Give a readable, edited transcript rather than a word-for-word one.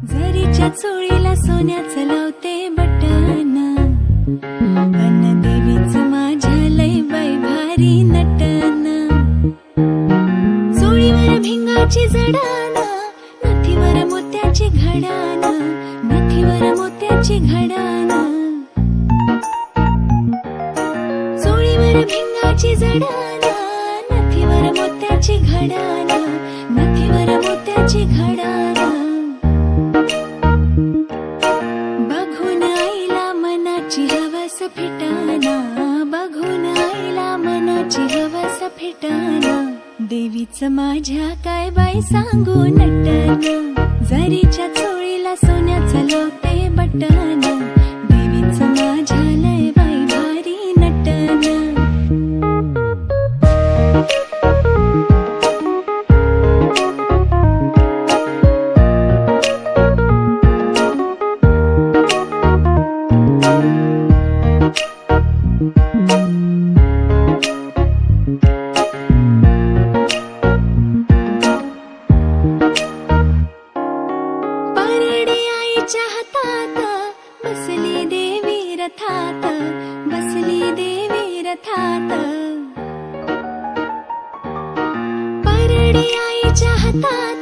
जरीच्या चोळीला सोन्याचं लावते बटन, अन देवीचं माझ्या लय बाई भारी नटन. चोळीवर भिंगाची जडान, नथीवर मोत्याची घडान, नथीवर मोत्याची घडान. चोळीवर भिंगाची जडान, नथीवर मोत्याची घडान, नथीवर मोत्याची घडान. बघून आईला मनाची हवस फिटाना, बघून आईला मनाची हवस फिटाना. देवीचं माझ्या काय बाई सांगू नटन, जरीच्या चोळीला सोन्याचं लावते बटन. देवीचं माझ्या लय बाई भारी नटन. हातात बसली देवी रथात, बसली देवी रथात. परडी आईच्या हातात